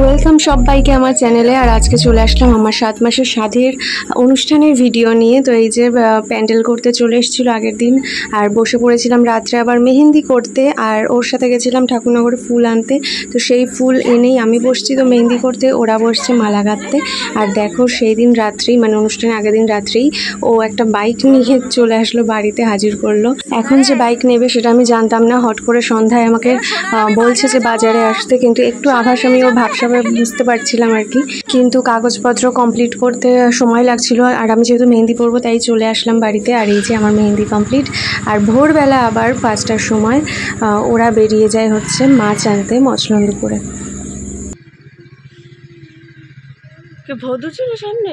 Welcome সবাইকে আমার চ্যানেলে। আর আজকে চলে আসলাম আমার 7 মাসের সাধের অনুষ্ঠানের ভিডিও নিয়ে। তো এই যে প্যান্ডেল করতে চলে এসেছিলো আগের দিন, আর বসে পড়েছিলাম রাত্রে আবার মেহেন্দি করতে, আর ওর সাথে গেছিলাম ঠাকুরনগরে ফুল আনতে। তো সেই ফুল এনেই আমি বসছি তো মেহেন্দি করতে, ওরা বসছে মালা গাঁথতে। আর দেখো সেই দিন রাত্রেই, মানে অনুষ্ঠানের আগের দিন রাত্রেই ও একটা বাইক নিয়ে চলে আসলো, বাড়িতে হাজির করলো। এখন যে বাইক নেবে সেটা আমি জানতাম না, হট করে সন্ধ্যায় আমাকে বলছে যে বাজারে আসতে, কিন্তু একটু আভাস আমি ও ভাবসাবে বুঝতে পারছিলাম আর কি। কিন্তু কাগজপত্র কমপ্লিট করতে সময় লাগছিল, আর আমি যেহেতু মেহেন্দি পরবো তাই চলে আসলাম বাড়িতে। আর এই যে আমার মেহেন্দি কমপ্লিট। আর ভোরবেলা আবার 5টার সময় ওরা বেরিয়ে যায় হচ্ছে মাছ আনতে মচনন্দপুরে। ভদু ছিল সামনে।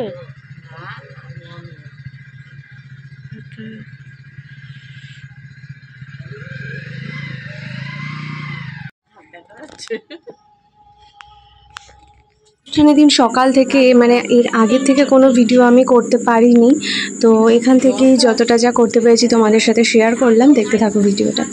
অনুষ্ঠানের দিন সকাল থেকে, মানে এর আগের থেকে কোনো ভিডিও আমি করতে পারিনি, তো এখান থেকেই যতটা যা করতে পেরেছি তোমাদের সাথে শেয়ার করলাম। দেখতে থাকো ভিডিওটা।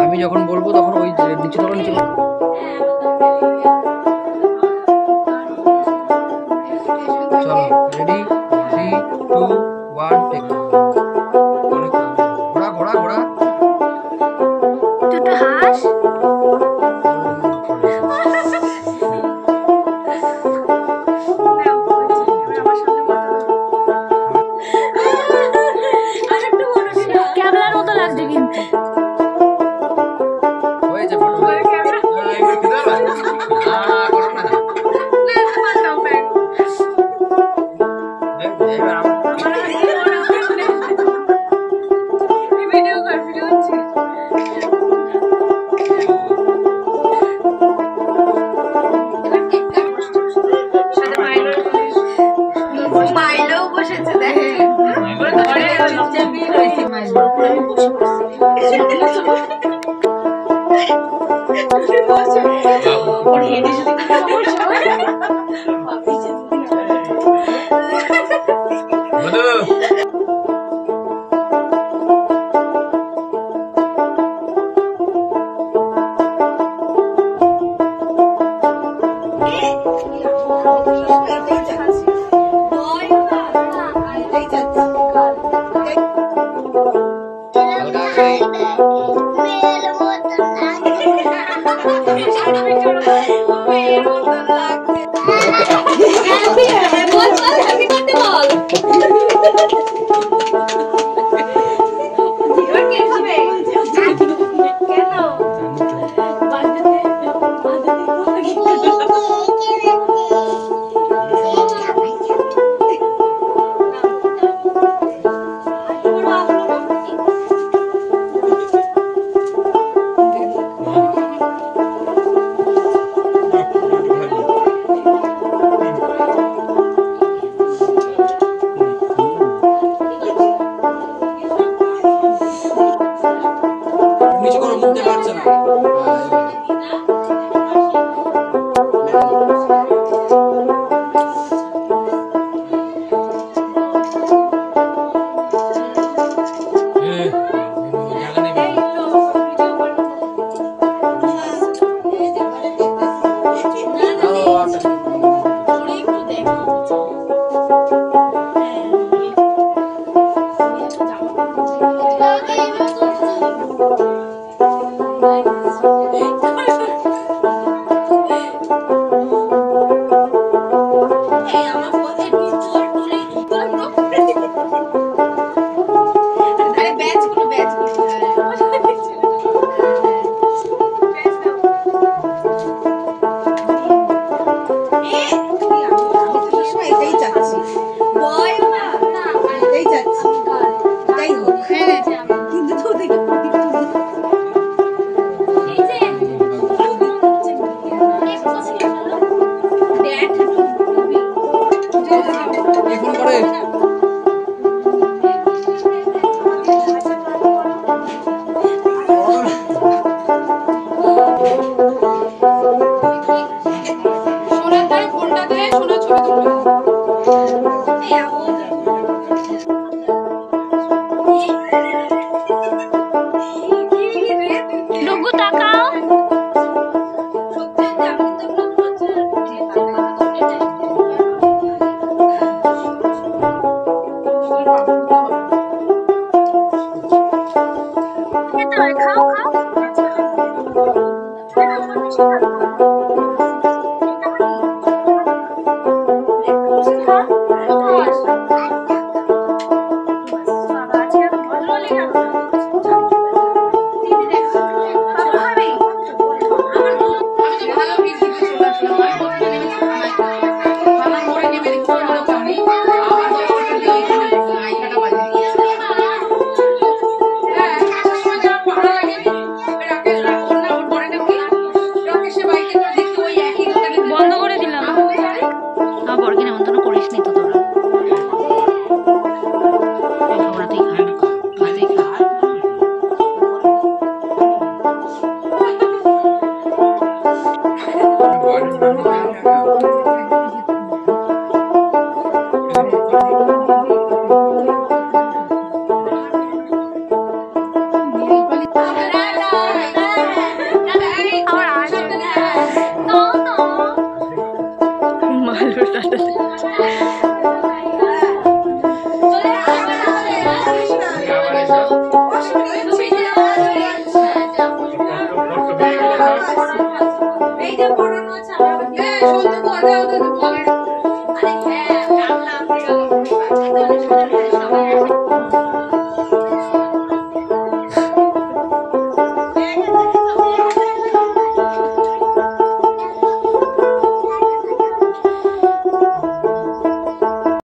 আমি যখন বলবো তখন ওই নিচে তখন নিচে। চলো রেডি 3 2 1 টেক। Malu